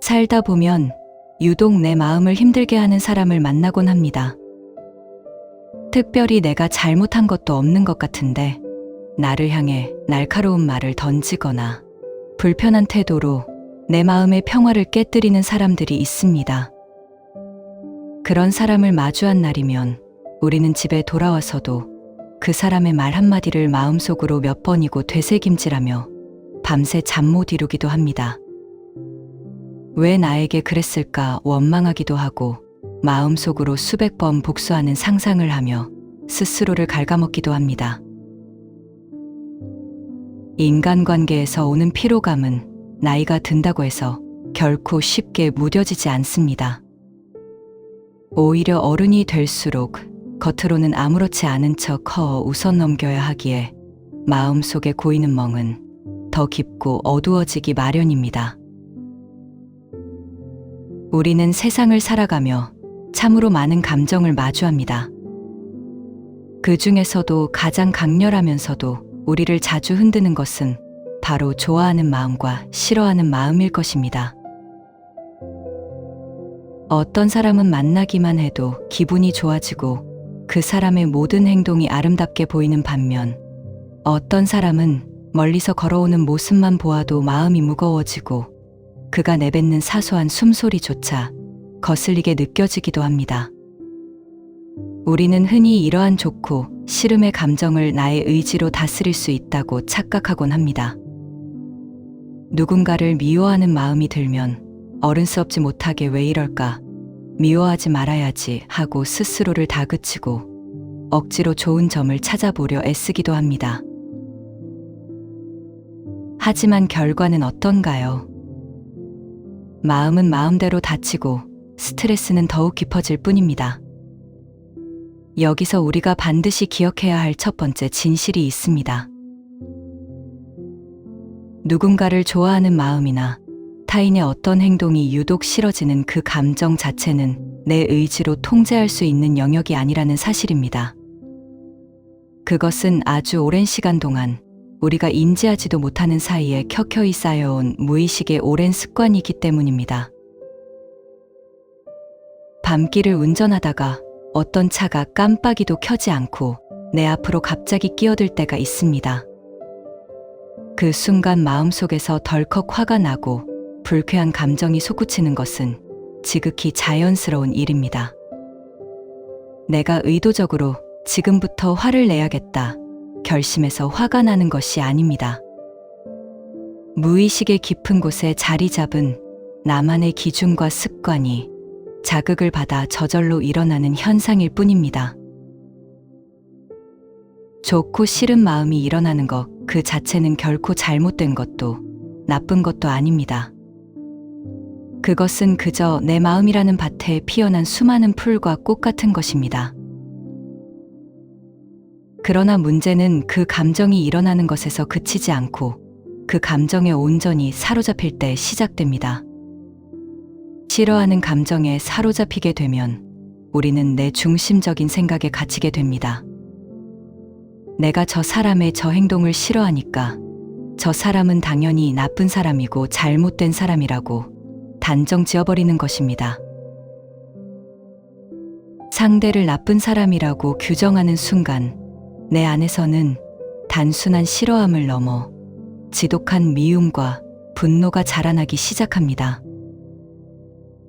살다 보면 유독 내 마음을 힘들게 하는 사람을 만나곤 합니다. 특별히 내가 잘못한 것도 없는 것 같은데 나를 향해 날카로운 말을 던지거나 불편한 태도로 내 마음의 평화를 깨뜨리는 사람들이 있습니다. 그런 사람을 마주한 날이면 우리는 집에 돌아와서도 그 사람의 말 한마디를 마음속으로 몇 번이고 되새김질하며 밤새 잠 못 이루기도 합니다. 왜 나에게 그랬을까 원망하기도 하고 마음속으로 수백 번 복수하는 상상을 하며 스스로를 갉아먹기도 합니다. 인간관계에서 오는 피로감은 나이가 든다고 해서 결코 쉽게 무뎌지지 않습니다. 오히려 어른이 될수록 겉으로는 아무렇지 않은 척 웃어 넘겨야 하기에 마음속에 고이는 멍은 더 깊고 어두워지기 마련입니다. 우리는 세상을 살아가며 참으로 많은 감정을 마주합니다. 그 중에서도 가장 강렬하면서도 우리를 자주 흔드는 것은 바로 좋아하는 마음과 싫어하는 마음일 것입니다. 어떤 사람은 만나기만 해도 기분이 좋아지고 그 사람의 모든 행동이 아름답게 보이는 반면 어떤 사람은 멀리서 걸어오는 모습만 보아도 마음이 무거워지고 그가 내뱉는 사소한 숨소리조차 거슬리게 느껴지기도 합니다. 우리는 흔히 이러한 좋고 싫음의 감정을 나의 의지로 다스릴 수 있다고 착각하곤 합니다. 누군가를 미워하는 마음이 들면 어른스럽지 못하게 왜 이럴까, 미워하지 말아야지 하고 스스로를 다그치고 억지로 좋은 점을 찾아보려 애쓰기도 합니다. 하지만 결과는 어떤가요? 마음은 마음대로 다치고 스트레스는 더욱 깊어질 뿐입니다. 여기서 우리가 반드시 기억해야 할 첫 번째 진실이 있습니다. 누군가를 좋아하는 마음이나 타인의 어떤 행동이 유독 싫어지는 그 감정 자체는 내 의지로 통제할 수 있는 영역이 아니라는 사실입니다. 그것은 아주 오랜 시간 동안 우리가 인지하지도 못하는 사이에 켜켜이 쌓여온 무의식의 오랜 습관이기 때문입니다. 밤길을 운전하다가 어떤 차가 깜빡이도 켜지 않고 내 앞으로 갑자기 끼어들 때가 있습니다. 그 순간 마음속에서 덜컥 화가 나고 불쾌한 감정이 솟구치는 것은 지극히 자연스러운 일입니다. 내가 의도적으로 지금부터 화를 내야겠다 결심해서 화가 나는 것이 아닙니다. 무의식의 깊은 곳에 자리 잡은 나만의 기준과 습관이 자극을 받아 저절로 일어나는 현상일 뿐입니다. 좋고 싫은 마음이 일어나는 것 그 자체는 결코 잘못된 것도 나쁜 것도 아닙니다. 그것은 그저 내 마음이라는 밭에 피어난 수많은 풀과 꽃 같은 것입니다. 그러나 문제는 그 감정이 일어나는 것에서 그치지 않고 그 감정에 온전히 사로잡힐 때 시작됩니다. 싫어하는 감정에 사로잡히게 되면 우리는 내 중심적인 생각에 갇히게 됩니다. 내가 저 사람의 저 행동을 싫어하니까 저 사람은 당연히 나쁜 사람이고 잘못된 사람이라고 단정 지어버리는 것입니다. 상대를 나쁜 사람이라고 규정하는 순간 내 안에서는 단순한 싫어함을 넘어 지독한 미움과 분노가 자라나기 시작합니다.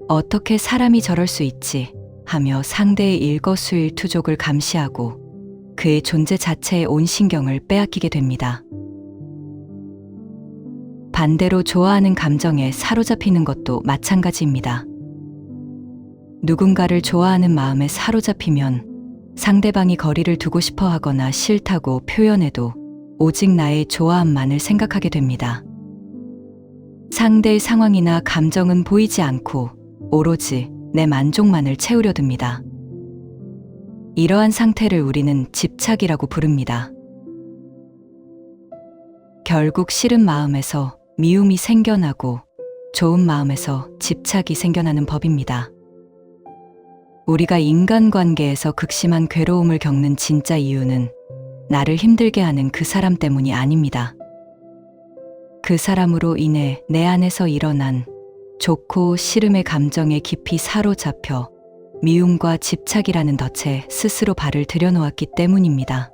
어떻게 사람이 저럴 수 있지 하며 상대의 일거수일투족을 감시하고 그의 존재 자체에 온 신경을 빼앗기게 됩니다. 반대로 좋아하는 감정에 사로잡히는 것도 마찬가지입니다. 누군가를 좋아하는 마음에 사로잡히면 상대방이 거리를 두고 싶어 하거나 싫다고 표현해도 오직 나의 좋아함만을 생각하게 됩니다. 상대의 상황이나 감정은 보이지 않고 오로지 내 만족만을 채우려 듭니다. 이러한 상태를 우리는 집착이라고 부릅니다. 결국 싫은 마음에서 미움이 생겨나고 좋은 마음에서 집착이 생겨나는 법입니다. 우리가 인간관계에서 극심한 괴로움을 겪는 진짜 이유는 나를 힘들게 하는 그 사람 때문이 아닙니다. 그 사람으로 인해 내 안에서 일어난 좋고 싫음의 감정에 깊이 사로잡혀 미움과 집착이라는 덫에 스스로 발을 들여놓았기 때문입니다.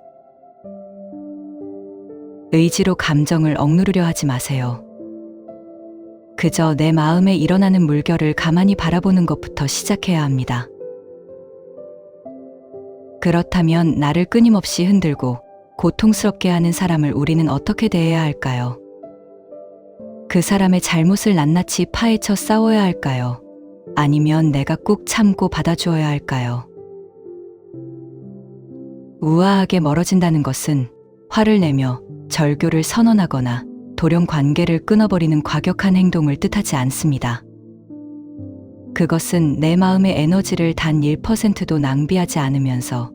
의지로 감정을 억누르려 하지 마세요. 그저 내 마음에 일어나는 물결을 가만히 바라보는 것부터 시작해야 합니다. 그렇다면 나를 끊임없이 흔들고 고통스럽게 하는 사람을 우리는 어떻게 대해야 할까요? 그 사람의 잘못을 낱낱이 파헤쳐 싸워야 할까요? 아니면 내가 꾹 참고 받아주어야 할까요? 우아하게 멀어진다는 것은 화를 내며 절교를 선언하거나 돌연 관계를 끊어버리는 과격한 행동을 뜻하지 않습니다. 그것은 내 마음의 에너지를 단 1%도 낭비하지 않으면서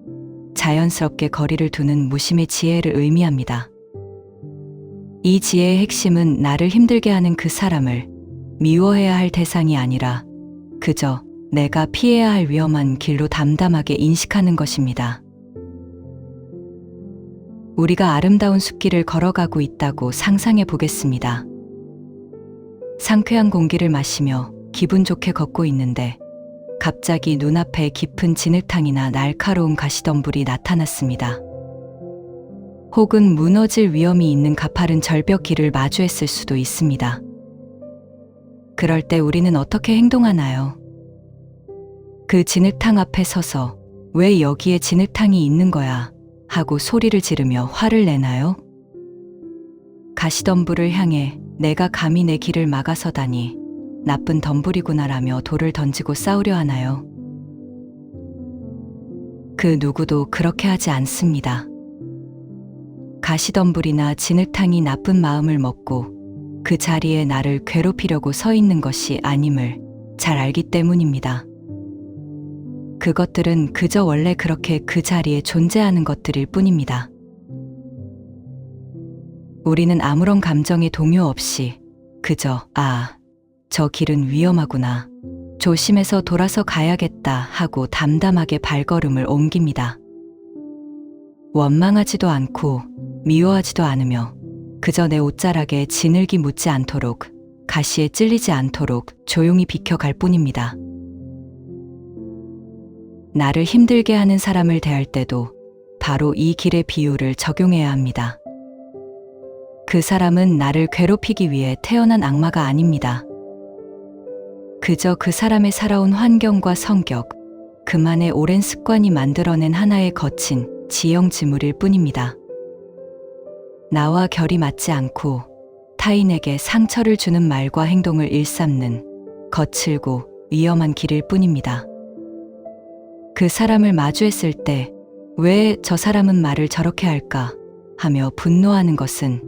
자연스럽게 거리를 두는 무심의 지혜를 의미합니다. 이 지혜의 핵심은 나를 힘들게 하는 그 사람을 미워해야 할 대상이 아니라 그저 내가 피해야 할 위험한 길로 담담하게 인식하는 것입니다. 우리가 아름다운 숲길을 걸어가고 있다고 상상해 보겠습니다. 상쾌한 공기를 마시며 기분 좋게 걷고 있는데 갑자기 눈앞에 깊은 진흙탕이나 날카로운 가시덤불이 나타났습니다. 혹은 무너질 위험이 있는 가파른 절벽길을 마주했을 수도 있습니다. 그럴 때 우리는 어떻게 행동하나요? 그 진흙탕 앞에 서서 왜 여기에 진흙탕이 있는 거야? 하고 소리를 지르며 화를 내나요? 가시덤불을 향해 내가 감히 내 길을 막아서다니 나쁜 덤불이구나라며 돌을 던지고 싸우려 하나요? 그 누구도 그렇게 하지 않습니다. 가시덤불이나 진흙탕이 나쁜 마음을 먹고 그 자리에 나를 괴롭히려고 서 있는 것이 아님을 잘 알기 때문입니다. 그것들은 그저 원래 그렇게 그 자리에 존재하는 것들일 뿐입니다. 우리는 아무런 감정의 동요 없이 그저 저 길은 위험하구나, 조심해서 돌아서 가야겠다 하고 담담하게 발걸음을 옮깁니다. 원망하지도 않고 미워하지도 않으며 그저 내 옷자락에 진흙이 묻지 않도록, 가시에 찔리지 않도록 조용히 비켜갈 뿐입니다. 나를 힘들게 하는 사람을 대할 때도 바로 이 길의 비유를 적용해야 합니다. 그 사람은 나를 괴롭히기 위해 태어난 악마가 아닙니다. 그저 그 사람의 살아온 환경과 성격, 그만의 오랜 습관이 만들어낸 하나의 거친 지형 지물일 뿐입니다. 나와 결이 맞지 않고 타인에게 상처를 주는 말과 행동을 일삼는 거칠고 위험한 길일 뿐입니다. 그 사람을 마주했을 때 왜 저 사람은 말을 저렇게 할까 하며 분노하는 것은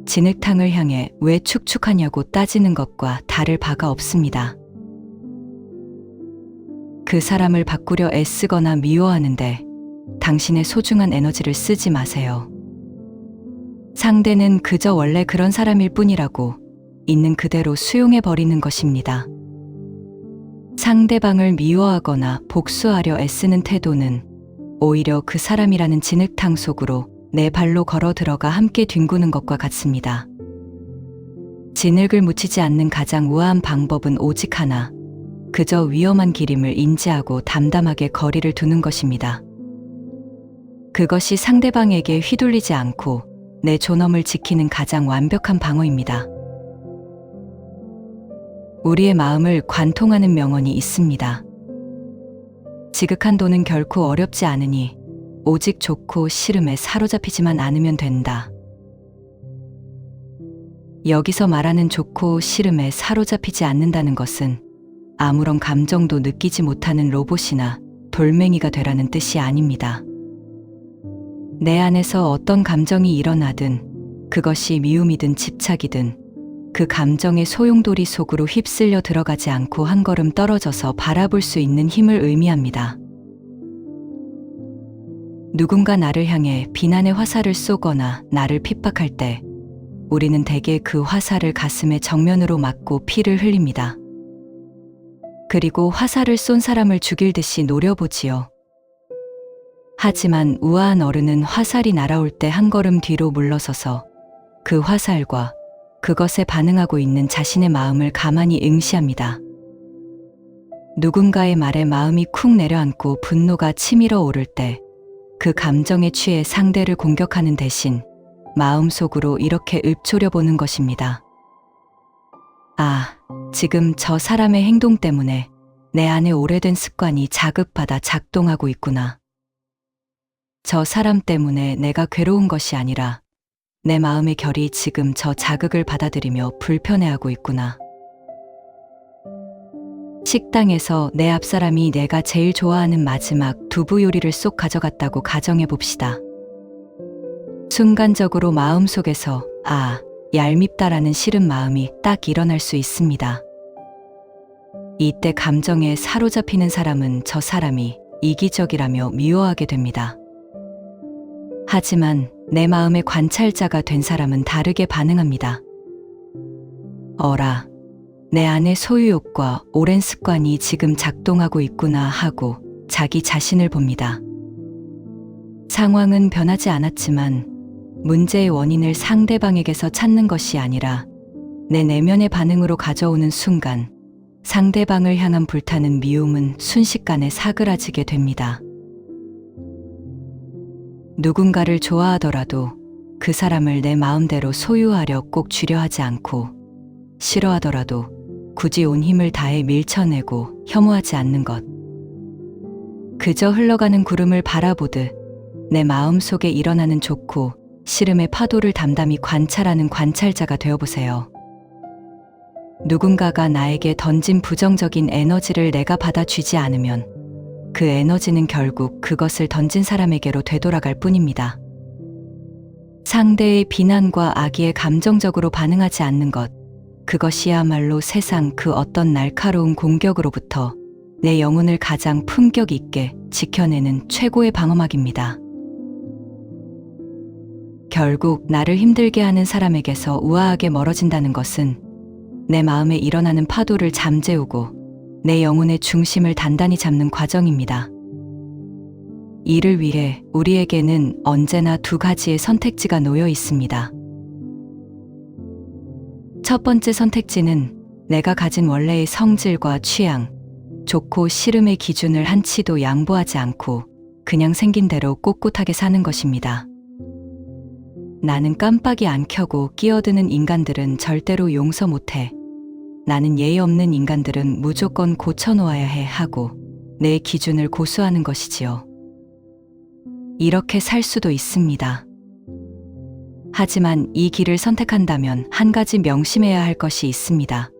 진흙탕을 향해 왜 축축하냐고 따지는 것과 다를 바가 없습니다. 그 사람을 바꾸려 애쓰거나 미워하는데 당신의 소중한 에너지를 쓰지 마세요. 상대는 그저 원래 그런 사람일 뿐이라고 있는 그대로 수용해버리는 것입니다. 상대방을 미워하거나 복수하려 애쓰는 태도는 오히려 그 사람이라는 진흙탕 속으로 내 발로 걸어 들어가 함께 뒹구는 것과 같습니다. 진흙을 묻히지 않는 가장 우아한 방법은 오직 하나, 그저 위험한 길임을 인지하고 담담하게 거리를 두는 것입니다. 그것이 상대방에게 휘둘리지 않고 내 존엄을 지키는 가장 완벽한 방어입니다. 우리의 마음을 관통하는 명언이 있습니다. 지극한 도는 결코 어렵지 않으니 오직 좋고 싫음에 사로잡히지만 않으면 된다. 여기서 말하는 좋고 싫음에 사로잡히지 않는다는 것은 아무런 감정도 느끼지 못하는 로봇이나 돌멩이가 되라는 뜻이 아닙니다. 내 안에서 어떤 감정이 일어나든 그것이 미움이든 집착이든 그 감정의 소용돌이 속으로 휩쓸려 들어가지 않고 한 걸음 떨어져서 바라볼 수 있는 힘을 의미합니다. 누군가 나를 향해 비난의 화살을 쏘거나 나를 핍박할 때 우리는 대개 그 화살을 가슴에 정면으로 맞고 피를 흘립니다. 그리고 화살을 쏜 사람을 죽일 듯이 노려보지요. 하지만 우아한 어른은 화살이 날아올 때 한 걸음 뒤로 물러서서 그 화살과 그것에 반응하고 있는 자신의 마음을 가만히 응시합니다. 누군가의 말에 마음이 쿵 내려앉고 분노가 치밀어 오를 때 그 감정에 취해 상대를 공격하는 대신 마음속으로 이렇게 읊조려 보는 것입니다. 아, 지금 저 사람의 행동 때문에 내 안에 오래된 습관이 자극받아 작동하고 있구나. 저 사람 때문에 내가 괴로운 것이 아니라 내 마음의 결이 지금 저 자극을 받아들이며 불편해하고 있구나. 식당에서 내 앞사람이 내가 제일 좋아하는 마지막 두부 요리를 쏙 가져갔다고 가정해 봅시다. 순간적으로 마음속에서 아, 얄밉다라는 싫은 마음이 딱 일어날 수 있습니다. 이때 감정에 사로잡히는 사람은 저 사람이 이기적이라며 미워하게 됩니다. 하지만 내 마음의 관찰자가 된 사람은 다르게 반응합니다. 어라, 내 안의 소유욕과 오랜 습관이 지금 작동하고 있구나 하고 자기 자신을 봅니다. 상황은 변하지 않았지만 문제의 원인을 상대방에게서 찾는 것이 아니라 내 내면의 반응으로 가져오는 순간 상대방을 향한 불타는 미움은 순식간에 사그라지게 됩니다. 누군가를 좋아하더라도 그 사람을 내 마음대로 소유하려 꼭 쥐려 하지 않고 싫어하더라도 굳이 온 힘을 다해 밀쳐내고 혐오하지 않는 것. 그저 흘러가는 구름을 바라보듯 내 마음 속에 일어나는 좋고 싫음의 파도를 담담히 관찰하는 관찰자가 되어보세요. 누군가가 나에게 던진 부정적인 에너지를 내가 받아쥐지 않으면 그 에너지는 결국 그것을 던진 사람에게로 되돌아갈 뿐입니다. 상대의 비난과 악의에 감정적으로 반응하지 않는 것, 그것이야말로 세상 그 어떤 날카로운 공격으로부터 내 영혼을 가장 품격 있게 지켜내는 최고의 방어막입니다. 결국 나를 힘들게 하는 사람에게서 우아하게 멀어진다는 것은 내 마음에 일어나는 파도를 잠재우고 내 영혼의 중심을 단단히 잡는 과정입니다. 이를 위해 우리에게는 언제나 두 가지의 선택지가 놓여 있습니다. 첫 번째 선택지는 내가 가진 원래의 성질과 취향, 좋고 싫음의 기준을 한치도 양보하지 않고 그냥 생긴 대로 꼿꼿하게 사는 것입니다. 나는 깜빡이 안 켜고 끼어드는 인간들은 절대로 용서 못해. 나는 예의 없는 인간들은 무조건 고쳐놓아야 해 하고 내 기준을 고수하는 것이지요. 이렇게 살 수도 있습니다. 하지만 이 길을 선택한다면 한 가지 명심해야 할 것이 있습니다.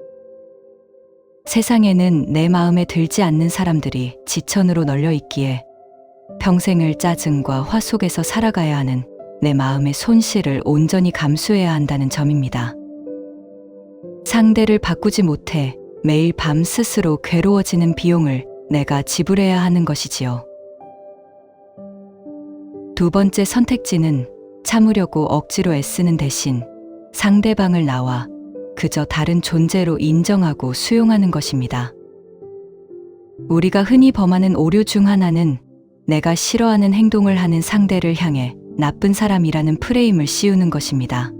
세상에는 내 마음에 들지 않는 사람들이 지천으로 널려 있기에 평생을 짜증과 화 속에서 살아가야 하는 내 마음의 손실을 온전히 감수해야 한다는 점입니다. 상대를 바꾸지 못해 매일 밤 스스로 괴로워지는 비용을 내가 지불해야 하는 것이지요. 두 번째 선택지는 참으려고 억지로 애쓰는 대신 상대방을 나와 그저 다른 존재로 인정하고 수용하는 것입니다. 우리가 흔히 범하는 오류 중 하나는 내가 싫어하는 행동을 하는 상대를 향해 나쁜 사람이라는 프레임을 씌우는 것입니다.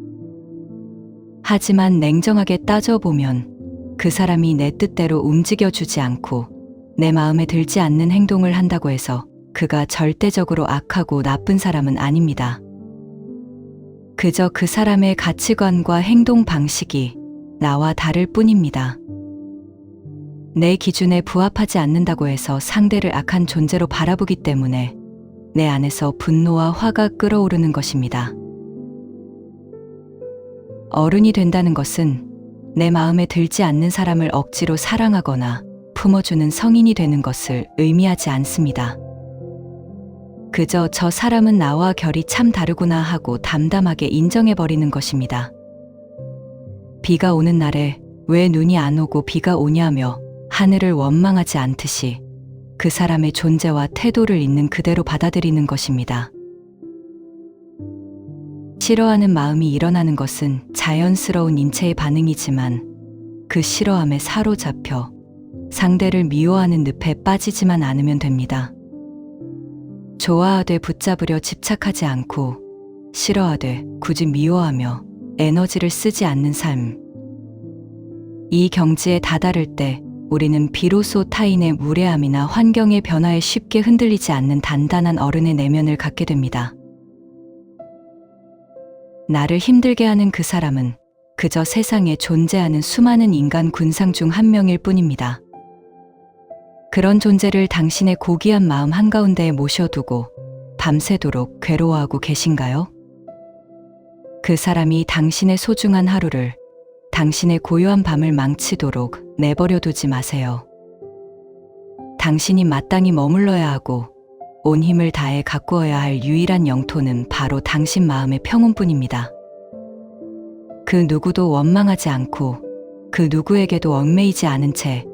하지만 냉정하게 따져보면 그 사람이 내 뜻대로 움직여주지 않고 내 마음에 들지 않는 행동을 한다고 해서 그가 절대적으로 악하고 나쁜 사람은 아닙니다. 그저 그 사람의 가치관과 행동 방식이 나와 다를 뿐입니다. 내 기준에 부합하지 않는다고 해서 상대를 악한 존재로 바라보기 때문에 내 안에서 분노와 화가 끓어오르는 것입니다. 어른이 된다는 것은 내 마음에 들지 않는 사람을 억지로 사랑하거나 품어주는 성인이 되는 것을 의미하지 않습니다. 그저 저 사람은 나와 결이 참 다르구나 하고 담담하게 인정해버리는 것입니다. 비가 오는 날에 왜 눈이 안 오고 비가 오냐며 하늘을 원망하지 않듯이 그 사람의 존재와 태도를 있는 그대로 받아들이는 것입니다. 싫어하는 마음이 일어나는 것은 자연스러운 인체의 반응이지만 그 싫어함에 사로잡혀 상대를 미워하는 늪에 빠지지만 않으면 됩니다. 좋아하되 붙잡으려 집착하지 않고 싫어하되 굳이 미워하며 에너지를 쓰지 않는 삶. 이 경지에 다다를 때 우리는 비로소 타인의 무례함이나 환경의 변화에 쉽게 흔들리지 않는 단단한 어른의 내면을 갖게 됩니다. 나를 힘들게 하는 그 사람은 그저 세상에 존재하는 수많은 인간 군상 중 한 명일 뿐입니다. 그런 존재를 당신의 고귀한 마음 한가운데에 모셔두고 밤새도록 괴로워하고 계신가요? 그 사람이 당신의 소중한 하루를, 당신의 고요한 밤을 망치도록 내버려 두지 마세요. 당신이 마땅히 머물러야 하고 온 힘을 다해 가꾸어야 할 유일한 영토는 바로 당신 마음의 평온뿐입니다. 그 누구도 원망하지 않고 그 누구에게도 얽매이지 않은 채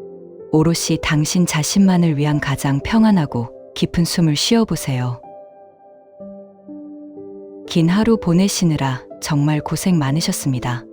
오롯이 당신 자신만을 위한 가장 평안하고 깊은 숨을 쉬어보세요. 긴 하루 보내시느라 정말 고생 많으셨습니다.